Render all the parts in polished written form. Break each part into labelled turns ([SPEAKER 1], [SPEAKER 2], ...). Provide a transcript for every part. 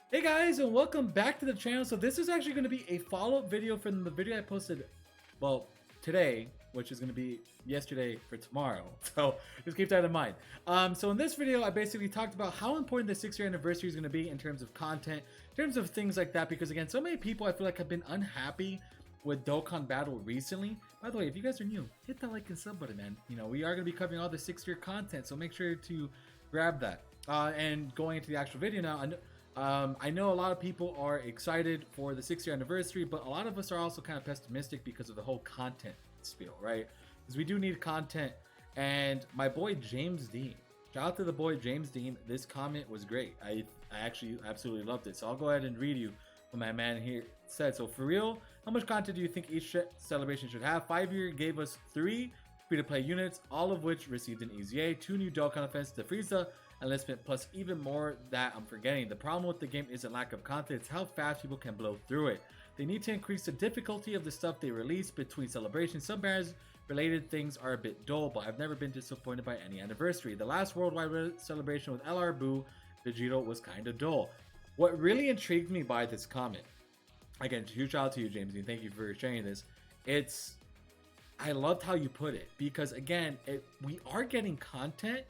[SPEAKER 1] Hey guys, and welcome back to the channel. So this is actually going to be a follow-up video from the video I posted, well, today, which is going to be yesterday for tomorrow. So just keep that in mind. So in this video, I basically talked about how important the 6-year anniversary is going to be in terms of content, in terms of things like that. Because again, so many people I feel like have been unhappy with Dokkan Battle recently. By the way, if you guys are new, hit that like and sub button, man. You know, we are going to be covering all the 6-year content, so make sure to grab that. And going into the actual video now, I know a lot of people are excited for the 6-year anniversary, but a lot of us are also kind of pessimistic because of the whole content spiel, right? Because we do need content. And my boy James Dean, shout out to the boy James Dean. This comment was great. I actually absolutely loved it. So I'll go ahead and read you what my man here said. So for real, how much content do you think each celebration should have? 5-year gave us 3 free-to-play units, all of which received an EZA, 2 new Dokkan events to Frieza enlistment, plus even more that I'm forgetting. The problem with the game isn't lack of content, it's how fast people can blow through it. They need to increase the difficulty of the stuff they release between celebrations. Some banners related things are a bit dull, but I've never been disappointed by any anniversary. The last worldwide celebration with LR Boo Vegito was kind of dull. What really intrigued me by this comment, again, huge shout out to you, James, and thank you for sharing this. I loved how you put it, because again, we are getting content.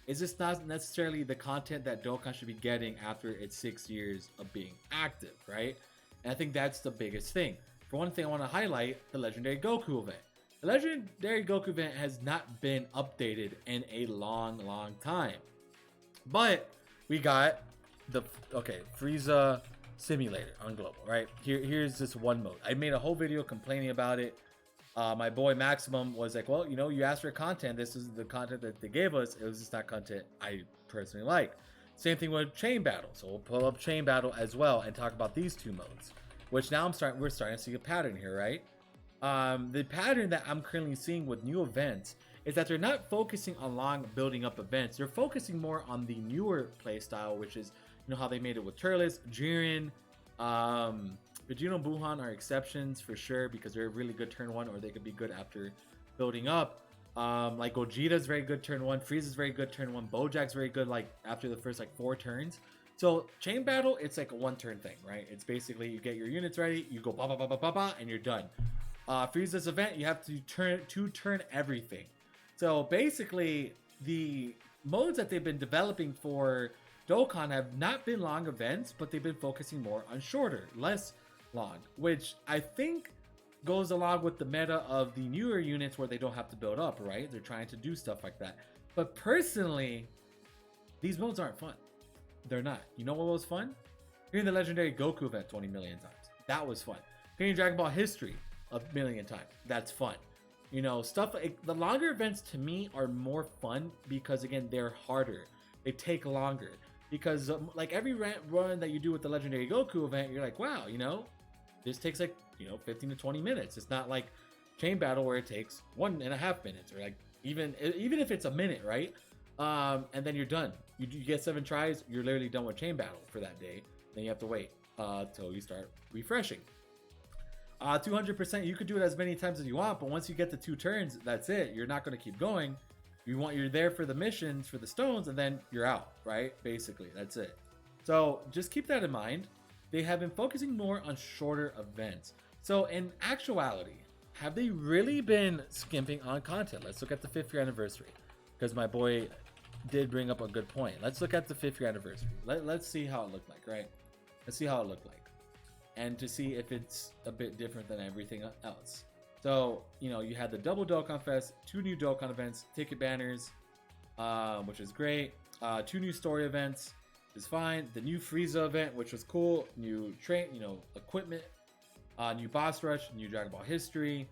[SPEAKER 1] It's just not necessarily the content that Dokkan should be getting after its 6 years of being active, right? And I think that's the biggest thing. For one thing, I want to highlight the Legendary Goku event. The Legendary Goku event has not been updated in a long time. But we got the, Frieza Simulator on Global, right? Here's this one mode. I made a whole video complaining about it. My boy Maximum was like, well, you know, you asked for content. This is the content that they gave us. It was just not content I personally like. Same thing with Chain Battle. So we'll pull up Chain Battle as well and talk about these two modes, which now we're starting to see a pattern here, right? The pattern that I'm currently seeing with new events is that they're not focusing on long building up events. They're focusing more on the newer playstyle, which is, you know, how they made it with Turles, Jiren, Vegito and Buhan are exceptions for sure because they're really good turn 1, or they could be good after building up. Like Gogeta's very good turn 1, Frieza's very good turn 1, Bojack's very good like after the first like 4 turns. So Chain Battle, it's like a 1-turn thing, right? It's basically you get your units ready, you go ba ba ba ba ba ba, and you're done. Frieza's event, you have to turn everything. So basically, the modes that they've been developing for Dokkan have not been long events, but they've been focusing more on shorter, less long, which I think goes along with the meta of the newer units where they don't have to build up, right? They're trying to do stuff like that. But personally, these modes aren't fun. They're not. You know what was fun? Hearing the Legendary Goku event 20 million times. That was fun. Hearing Dragon Ball History a million times. That's fun. You know, stuff like the longer events to me are more fun because again, they're harder. They take longer. Because like every run that you do with the Legendary Goku event, you're like, wow, you know, this takes like, you know, 15 to 20 minutes. It's not like Chain Battle where it takes 1.5 minutes, or like even if it's a minute, right? And then you're done. You get 7 tries, you're literally done with Chain Battle for that day. Then you have to wait till you start refreshing. 200%, you could do it as many times as you want, but once you get to 2 turns, that's it. You're not going to keep going. You're there for the missions, for the stones, and then you're out, right? Basically, that's it. So just keep that in mind. They have been focusing more on shorter events. So in actuality, have they really been skimping on content? Let's look at the 5th year anniversary, because my boy did bring up a good point. Let's look at the 5th year anniversary. Let's see how it looked like, right? Let's see how it looked like, and to see if it's a bit different than everything else. So, you know, you had the double Dokkan Fest, 2 new Dokkan events, ticket banners, which is great. 2 new story events is fine. The new Frieza event, which was cool. New equipment, new boss rush, new Dragon Ball History.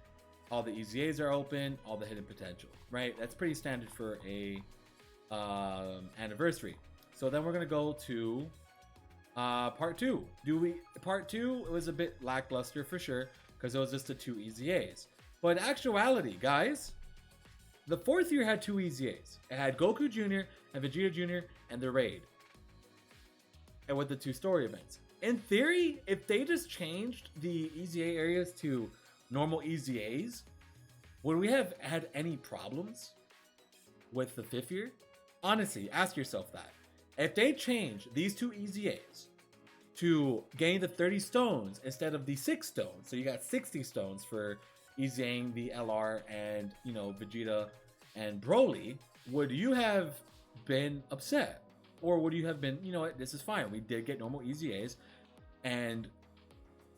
[SPEAKER 1] All the EZAs are open, all the hidden potential, right? That's pretty standard for a anniversary. So then we're gonna go to part 2. Part 2 was a bit lackluster for sure, because it was just the 2 EZAs. But in actuality, guys, the 4th year had 2 EZAs. It had Goku Jr. and Vegeta Jr. and the Raid. And with the 2 story events. In theory, if they just changed the EZA areas to normal EZAs, would we have had any problems with the 5th year? Honestly, ask yourself that. If they change these 2 EZAs to gain the 30 stones instead of the 6 stones. So you got 60 stones for Easying the LR and, you know, Vegeta and Broly. Would you have been upset? Or would you have been, you know what, this is fine. We did get normal EZAs. And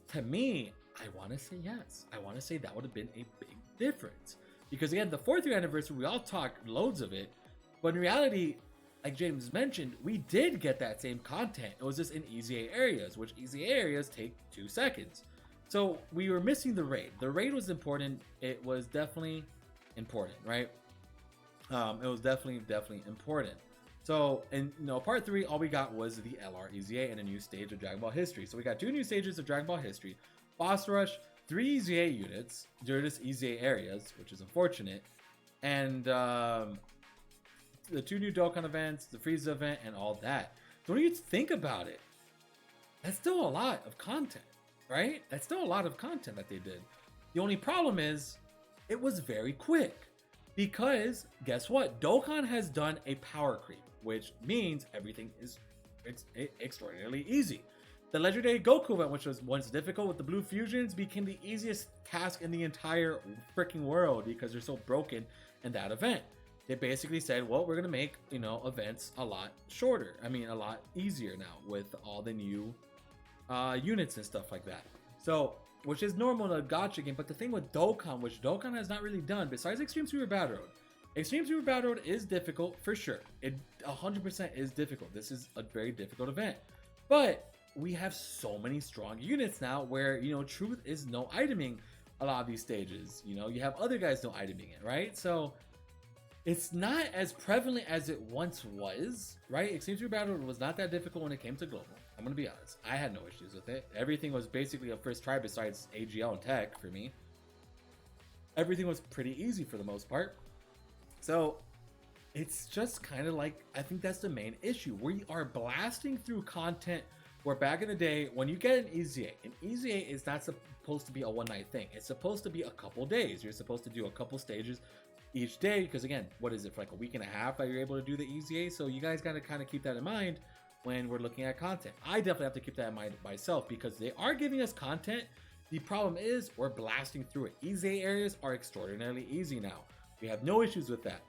[SPEAKER 1] to me, I want to say yes. I want to say that would have been a big difference. Because again, the 4th year anniversary, we all talked loads of it. But in reality, like James mentioned, we did get that same content. It was just in EZA areas, which EZA areas take 2 seconds. So we were missing the raid. The raid was important. It was definitely important, right? It was definitely important. So in part 3, all we got was the LR EZA and a new stage of Dragon Ball History. So we got 2 new stages of Dragon Ball History, Boss Rush, 3 EZA units during this EZA areas, which is unfortunate, and the 2 new Dokkan events, the Frieza event, and all that. So when you think about it, that's still a lot of content, right? That's still a lot of content that they did. The only problem is it was very quick. Because guess what? Dokkan has done a power creep, which means everything is extraordinarily easy. The legendary Goku event, which was once difficult with the blue fusions, became the easiest task in the entire freaking world because they're so broken in that event. They basically said, well, we're gonna make, you know, events a lot shorter. I mean, a lot easier now with all the new units and stuff like that. So, which is normal in a gacha game, but the thing with Dokkan, which Dokkan has not really done, besides Extreme Super Battle Road, Extreme Super Battle Road is difficult for sure. It 100% is difficult. This is a very difficult event, but we have so many strong units now where, you know, Truth is no iteming a lot of these stages. You know, you have other guys no iteming it, right? So it's not as prevalent as it once was, right? Extreme Super Battle Road was not that difficult when it came to global. I'm gonna be honest. I had no issues with it. Everything was basically a first try besides AGL and Tech for me. Everything was pretty easy for the most part. So it's just kind of like, I think that's the main issue. We are blasting through content where back in the day, when you get an EZA is not supposed to be a one-night thing. It's supposed to be a couple days. You're supposed to do a couple stages each day, because again, what is it, for like a week and a half that you're able to do the EZA? So you guys got to kind of keep that in mind when we're looking at content. I definitely have to keep that in mind myself because they are giving us content. The problem is we're blasting through it. EZA areas are extraordinarily easy now. We have no issues with that.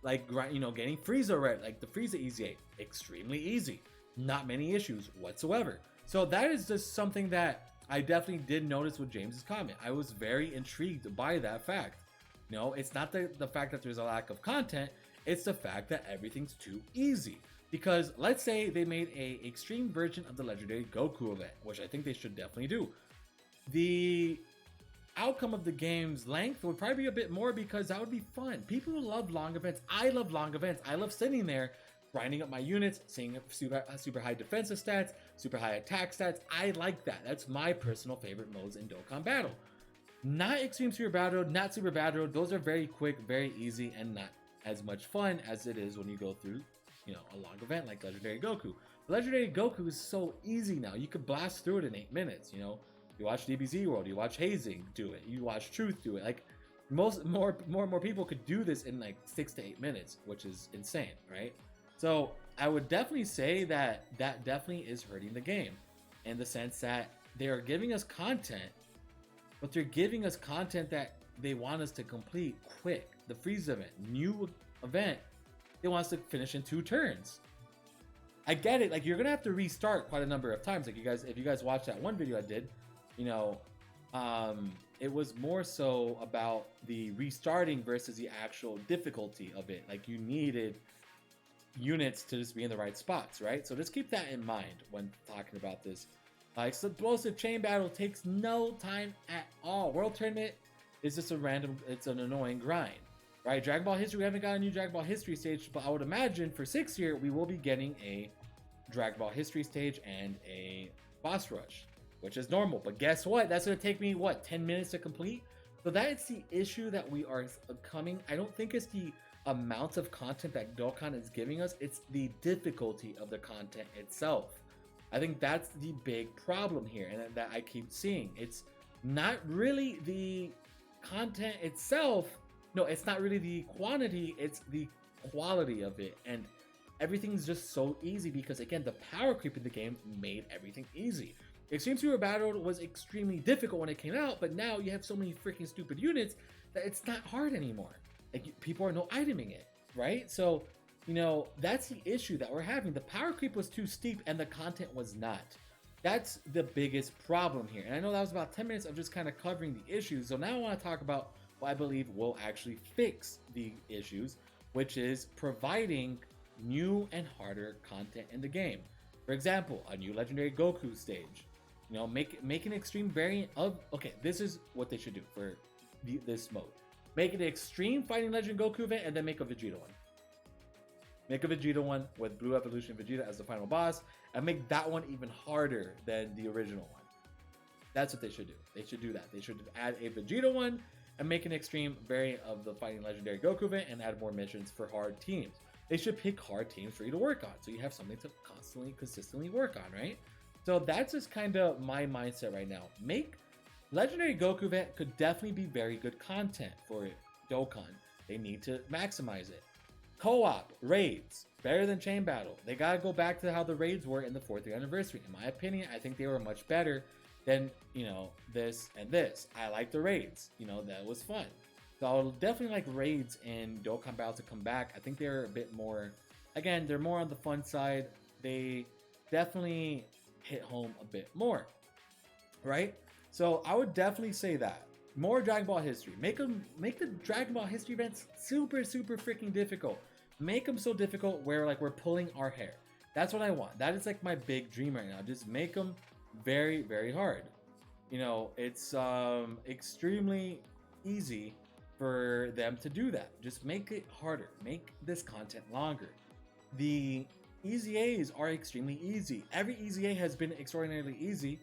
[SPEAKER 1] Like, you know, getting Frieza red, like the Frieza EZA, extremely easy. Not many issues whatsoever. So that is just something that I definitely did notice with James's comment. I was very intrigued by that fact. You know, it's not the fact that there's a lack of content, it's the fact that everything's too easy. Because let's say they made a extreme version of the legendary Goku event, which I think they should definitely do. The outcome of the game's length would probably be a bit more because that would be fun. People love long events. I love long events. I love sitting there grinding up my units, seeing super high defensive stats, super high attack stats. I like that. That's my personal favorite modes in Dokkan Battle. Not Extreme Super Battle Road, not Super Battle Road. Those are very quick, very easy, and not as much fun as it is when you go through, you know, a long event like Legendary Goku. Legendary Goku is so easy now. You could blast through it in 8 minutes, you know. You watch DBZ World, you watch Hazing do it, you watch Truth do it. Like more and more people could do this in like 6 to 8 minutes, which is insane, right? So I would definitely say that that definitely is hurting the game in the sense that they are giving us content, but they're giving us content that they want us to complete quick. The Frieza event, new event, it wants to finish in 2 turns. I get it. Like, you're gonna have to restart quite a number of times. Like, if you guys watched that one video I did, you know, it was more so about the restarting versus the actual difficulty of it. Like, you needed units to just be in the right spots, right? So just keep that in mind when talking about this. Explosive chain battle takes no time at all. World tournament is just it's an annoying grind, right? Dragon Ball History, we haven't got a new Dragon Ball History stage, but I would imagine for 6th year, we will be getting a Dragon Ball History stage and a boss rush, which is normal. But guess what? That's going to take me, 10 minutes to complete? So that's the issue that we are coming. I don't think it's the amount of content that Dokkan is giving us. It's the difficulty of the content itself. I think that's the big problem here, and that I keep seeing. It's not really the content itself. No, it's not really the quantity. It's the quality of it. And everything's just so easy because again, the power creep in the game made everything easy. Extreme Super Battle was extremely difficult when it came out, but now you have so many freaking stupid units that it's not hard anymore. Like, people are no iteming it, right? So, that's the issue that we're having. The power creep was too steep and the content was not. That's the biggest problem here. And I know that was about 10 minutes of just kind of covering the issues. So now I want to talk about what I believe will actually fix the issues, which is providing new and harder content in the game. For example, a new legendary Goku stage. Make an extreme variant of. Okay, this is what they should do for this mode. Make an extreme fighting legend Goku event, and then make a Vegeta one. Make a Vegeta one with Blue Evolution Vegeta as the final boss, and make that one even harder than the original one. That's what they should do. They should do that. They should add a Vegeta one and make an extreme variant of the fighting legendary Goku event and add more missions for hard teams. They should pick hard teams for you to work on, so you have something to consistently work on, right? So that's just kind of my mindset right now. Make Legendary Goku event could definitely be very good content for Dokkan. They need to maximize it. Co-op, raids, better than chain battle. They gotta go back to how the raids were in the 4th year anniversary. In my opinion, I think they were much better than, this and this. I like the raids, that was fun. So I'll definitely like raids in Dokkan Battle to come back. I think they're a bit more, again, they're more on the fun side. They definitely hit home a bit more, right? So I would definitely say that. More Dragon Ball history. Make the Dragon Ball history events super freaking difficult. Make them so difficult where like we're pulling our hair. That's what I want. That is like my big dream right now. Just make them very hard. It's extremely easy for them to do that. Just make it harder. Make this content longer. The EZAs are extremely easy. Every EZA has been extraordinarily easy.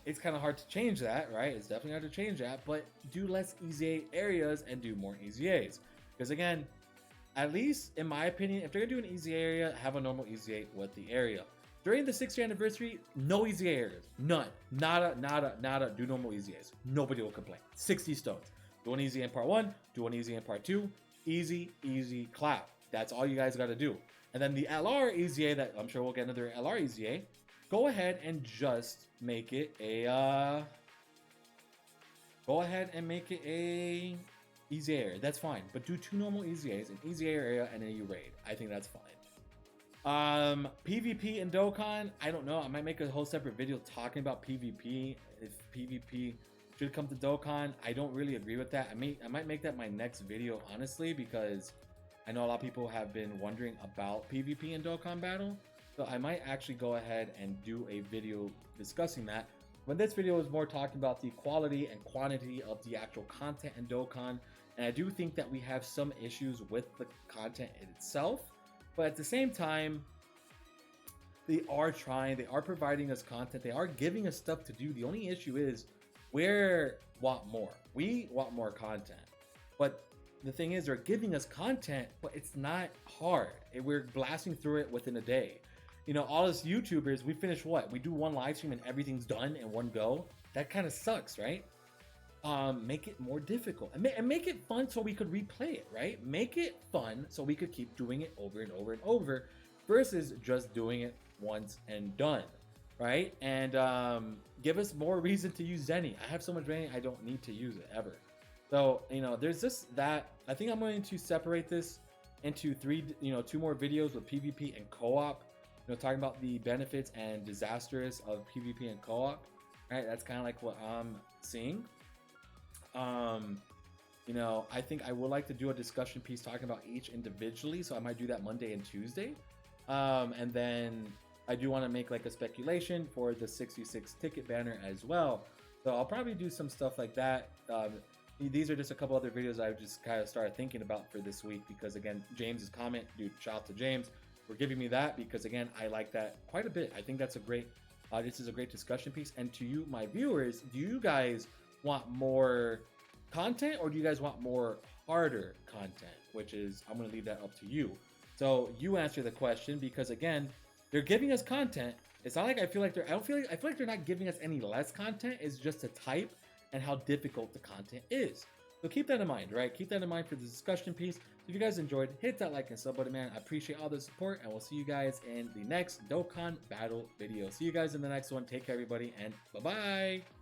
[SPEAKER 1] It's kind of hard to change that, right? It's definitely hard to change that, but do less EZA areas and do more EZAs. Because again, at least in my opinion, if they're gonna do an EZA area, have a normal EZA with the area. During the 6th year anniversary, no EZA areas. None. Nada. Do normal EZAs. Nobody will complain. 60 stones. Do an EZA in part 1, do an EZA in part 2. Easy clap. That's all you guys gotta do. And then the LR EZA that I'm sure we'll get another LR EZA. Go ahead and just make it a EZA area. That's fine. But do 2 normal EZAs, an EZA area, and then you raid. I think that's fine. PvP and Dokkan, I don't know. I might make a whole separate video talking about PvP. If PvP should come to Dokkan, I don't really agree with that. I might make that my next video, honestly, because I know a lot of people have been wondering about PvP and Dokkan Battle. So I might actually go ahead and do a video discussing that. When this video is more talking about the quality and quantity of the actual content in Dokkan. And I do think that we have some issues with the content itself. But at the same time, they are providing us content. They are giving us stuff to do. The only issue is we want more. We want more content. But the thing is, they're giving us content, but it's not hard. We're blasting through it within a day. All us YouTubers, we finish what? We do one live stream and everything's done in one go. That kind of sucks, right? Make it more difficult and make it fun so we could replay it, right? Make it fun so we could keep doing it over and over versus just doing it once and done, right? And give us more reason to use Zenny. I have so much Zenny, I don't need to use it ever. So, there's just that. I think I'm going to separate this into 2 more videos with PvP and co-op. Talking about the benefits and disasters of PvP and co-op, right? That's kind of like what I'm seeing. I think I would like to do a discussion piece talking about each individually, so I might do that Monday and Tuesday. And then I do want to make like a speculation for the 66 ticket banner as well. So I'll probably do some stuff like that. These are just a couple other videos I just kind of started thinking about for this week because again, James's comment, dude, shout out to James for giving me that because again, I like that quite a bit. I think that's a great, this is a great discussion piece. And to you, my viewers, do you guys want more content or do you guys want more harder content? Which is, I'm going to leave that up to you. So you answer the question because again, they're giving us content. It's not like I feel like I feel like they're not giving us any less content. It's just a type and how difficult the content is. So keep that in mind, right? Keep that in mind for the discussion piece. If you guys enjoyed, hit that like and sub button, man. I appreciate all the support, and we'll see you guys in the next Dokkan battle video. See you guys in the next one. Take care, everybody, and bye-bye.